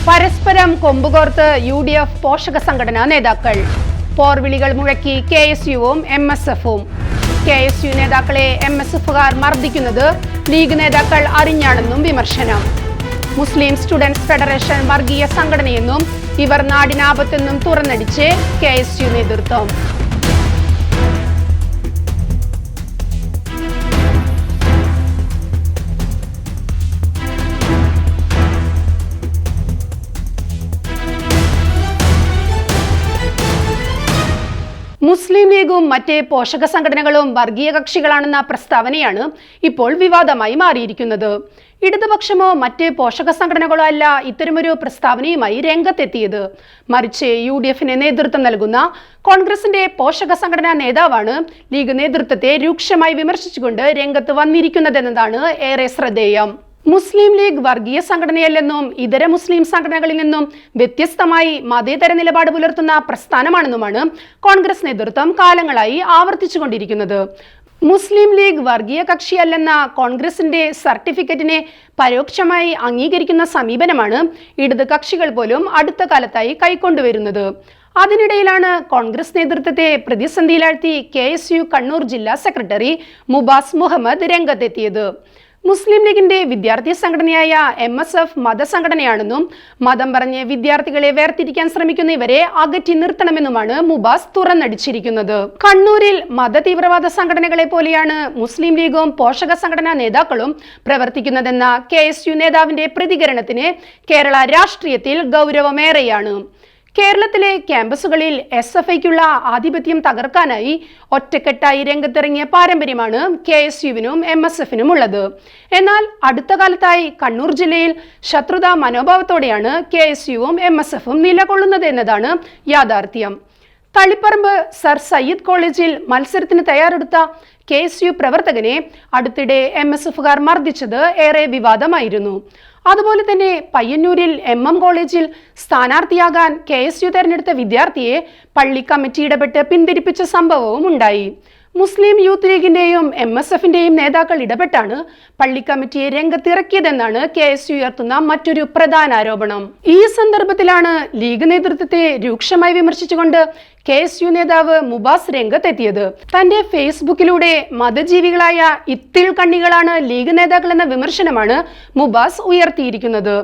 പരസ്പരം കൊമ്പുകോർത്ത് UDF പോഷക സംഘടനാ നേതാക്കൾ. പോർവിളികൾ മുഴക്കി KSUവും MSFും. KSU നേതാക്കളെ MSFുകാർ മർദ്ദിക്കുന്നത് ലീഗ് നേതാക്കൾ അറിഞ്ഞാണെന്നും വിമർശനം. മുസ്ലിം സ്റ്റുഡൻസ് ഫെഡറേഷൻ വർഗീയ സംഘടനയെന്നും ഇവർ നാടിനാപത്തെന്നും തുറന്നടിച്ച് KSU നേതൃത്വം. മുസ്ലിം ലീഗും മറ്റ് പോഷക സംഘടനകളും വർഗീയ കക്ഷികളാണെന്ന പ്രസ്താവനയാണ് ഇപ്പോൾ വിവാദമായി മാറിയിരിക്കുന്നത്. ഇടതുപക്ഷമോ മറ്റ് പോഷക സംഘടനകളോ അല്ല ഇത്തരമൊരു പ്രസ്താവനയുമായി രംഗത്തെത്തിയത്. മറിച്ച് UDFന് നേതൃത്വം നൽകുന്ന കോൺഗ്രസിന്റെ പോഷക സംഘടനാ നേതാവാണ് ലീഗ് നേതൃത്വത്തെ രൂക്ഷമായി വിമർശിച്ചുകൊണ്ട് രംഗത്ത് വന്നിരിക്കുന്നതെന്നതാണ് ഏറെ ശ്രദ്ധേയം. മുസ്ലിം ലീഗ് വർഗീയ സംഘടനയല്ലെന്നും ഇതര മുസ്ലിം സംഘടനകളിൽ നിന്നും വ്യത്യസ്തമായി മതേതര നിലപാട് പുലർത്തുന്ന പ്രസ്ഥാനമാണെന്നുമാണ് കോൺഗ്രസ് നേതൃത്വം കാലങ്ങളായി ആവർത്തിച്ചുകൊണ്ടിരിക്കുന്നത്. മുസ്ലിം ലീഗ് വർഗീയ കക്ഷിയല്ലെന്ന കോൺഗ്രസിന്റെ സർട്ടിഫിക്കറ്റിനെ പരോക്ഷമായി അംഗീകരിക്കുന്ന സമീപനമാണ് ഇടത് കക്ഷികൾ പോലും അടുത്ത കാലത്തായി കൈക്കൊണ്ടുവരുന്നത്. അതിനിടയിലാണ് കോൺഗ്രസ് നേതൃത്വത്തെ പ്രതിസന്ധിയിലാഴ്ത്തി KSU കണ്ണൂർ ജില്ലാ സെക്രട്ടറി മുബാസ് മുഹമ്മദ് രംഗത്തെത്തിയത്. മുസ്ലിം ലീഗിന്റെ വിദ്യാർത്ഥി സംഘടനയായ MSF മതസംഘടനയാണെന്നും മതം പറഞ്ഞ് വിദ്യാർത്ഥികളെ വേർതിരിക്കാൻ ശ്രമിക്കുന്ന ഇവരെ അകറ്റി നിർത്തണമെന്നുമാണ് മുബാസ് തുറന്നടിച്ചിരിക്കുന്നത്. കണ്ണൂരിൽ മതതീവ്രവാദ സംഘടനകളെ പോലെയാണ് മുസ്ലിം ലീഗും പോഷക സംഘടനാ നേതാക്കളും പ്രവർത്തിക്കുന്നതെന്ന KSU നേതാവിന്റെ പ്രതികരണത്തിന് കേരള രാഷ്ട്രീയത്തിൽ ഗൗരവമേറെയാണ്. കേരളത്തിലെ ക്യാമ്പസുകളിൽ SFIക്കുള്ള ആധിപത്യം തകർക്കാനായി ഒറ്റക്കെട്ടായി രംഗത്തിറങ്ങിയ പാരമ്പര്യമാണ് KSUവിനും MSFനും ഉള്ളത്. എന്നാൽ അടുത്ത കാലത്തായി കണ്ണൂർ ജില്ലയിൽ ശത്രുതാ മനോഭാവത്തോടെയാണ് KSUവും MSFും നിലകൊള്ളുന്നത് എന്നതാണ് യാഥാർത്ഥ്യം. തളിപ്പറമ്പ് സർ സയ്യിദ് കോളേജിൽ മത്സരത്തിന് തയ്യാറെടുത്ത KSU പ്രവർത്തകനെ അടുത്തിടെ MSFുകാർ മർദ്ദിച്ചത് ഏറെ വിവാദമായിരുന്നു. അതുപോലെ തന്നെ പയ്യന്നൂരിൽ MM കോളേജിൽ സ്ഥാനാർത്ഥിയാകാൻ KSU തെരഞ്ഞെടുത്ത വിദ്യാർത്ഥിയെ പള്ളി കമ്മിറ്റി ഇടപെട്ട് പിന്തിരിപ്പിച്ച സംഭവവും ഉണ്ടായി. മുസ്ലിം യൂത്ത് ലീഗിന്റെയും MSFന്റെയും നേതാക്കൾ ഇടപെട്ടാണ് പള്ളി കമ്മിറ്റിയെ രംഗത്തിറക്കിയതെന്നാണ് KSU ഉയർത്തുന്ന മറ്റൊരു പ്രധാന ആരോപണം. ഈ സന്ദർഭത്തിലാണ് ലീഗ് നേതൃത്വത്തെ രൂക്ഷമായി വിമർശിച്ചുകൊണ്ട് KSU നേതാവ് മുബാസ് രംഗത്തെത്തിയത്. തന്റെ ഫേസ്ബുക്കിലൂടെ മതജീവികളായ ഇത്തിൽ കണ്ണികളാണ് ലീഗ് നേതാക്കൾ എന്ന വിമർശനമാണ് മുബാസ് ഉയർത്തിയിരിക്കുന്നത്.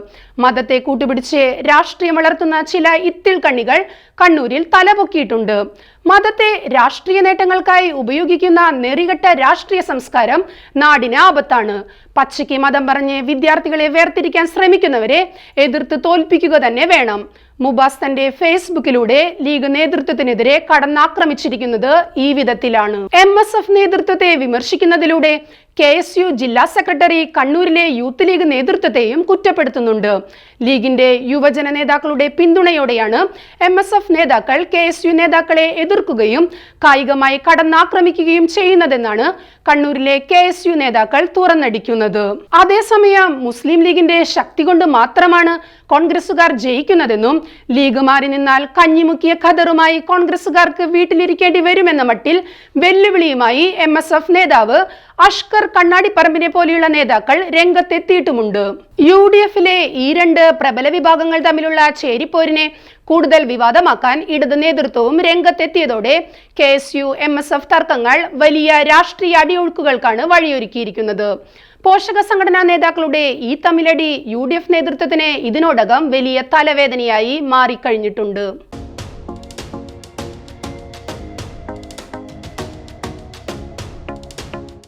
മതത്തെ കൂട്ടുപിടിച്ച് രാഷ്ട്രീയം വളർത്തുന്ന ചില ഇത്തിൽ കണ്ണികൾ കണ്ണൂരിൽ തലപൊക്കിയിട്ടുണ്ട്. മതത്തെ രാഷ്ട്രീയ നേട്ടങ്ങൾക്കായി ഉപയോഗിക്കുന്ന നെറികെട്ട രാഷ്ട്രീയ സംസ്കാരം നാടിന് ആപത്താണ്. പച്ചയ്ക്ക് മതം പറഞ്ഞ് വിദ്യാർത്ഥികളെ വേർതിരിക്കാൻ ശ്രമിക്കുന്നവരെ എതിർത്ത് തോൽപ്പിക്കുക തന്നെ വേണം. മുബാസ് തന്റെ ഫേസ്ബുക്കിലൂടെ ലീഗ് നേതൃത്വത്തിനെതിരെ കടന്നാക്രമിച്ചിരിക്കുന്നത് ഈ വിധത്തിലാണ്. MSF നേതൃത്വത്തെ വിമർശിക്കുന്നതിലൂടെ KSU ജില്ലാ സെക്രട്ടറി കണ്ണൂരിലെ യൂത്ത് ലീഗ് നേതൃത്വത്തെയും കുറ്റപ്പെടുത്തുന്നുണ്ട്. ലീഗിന്റെ യുവജന നേതാക്കളുടെ പിന്തുണയോടെയാണ് MSF നേതാക്കൾ KSU നേതാക്കളെ എതിർക്കുകയും കായികമായി കടന്നാക്രമിക്കുകയും ചെയ്യുന്നതെന്നാണ് കണ്ണൂരിലെ KSU നേതാക്കൾ തുറന്നടിക്കുന്നത്. അതേസമയം മുസ്ലിം ലീഗിന്റെ ശക്തി കൊണ്ട് മാത്രമാണ് കോൺഗ്രസുകാർ ജയിക്കുന്നതെന്നും ലീഗ് മാറി നിന്നാൽ കഞ്ഞിമുക്കിയ ഖദറുമായി കോൺഗ്രസുകാർക്ക് വീട്ടിലിരിക്കേണ്ടി വരുമെന്ന മട്ടിൽ വെല്ലുവിളിയുമായി MSF നേതാവ് അഷ്കർ കണ്ണാടിപ്പറമ്പിനെ പോലെയുള്ള നേതാക്കൾ രംഗത്തെത്തിയിട്ടുമുണ്ട്. UDFിലെ ഈ രണ്ട് പ്രബല വിഭാഗങ്ങൾ തമ്മിലുള്ള ചേരിപ്പോരിനെ കൂടുതൽ വിവാദമാക്കാൻ ഇടത് നേതൃത്വവും രംഗത്തെത്തിയതോടെ KSU MSF തർക്കങ്ങൾ വലിയ രാഷ്ട്രീയ അടിയൊഴുക്കുകൾക്കാണ് വഴിയൊരുക്കിയിരിക്കുന്നത്. പോഷക സംഘടനാ നേതാക്കളുടെ ഈ തമ്മിലടി UDF നേതൃത്വത്തിന് ഇതിനോടകം വലിയ തലവേദനയായി മാറിക്കഴിഞ്ഞിട്ടുണ്ട്.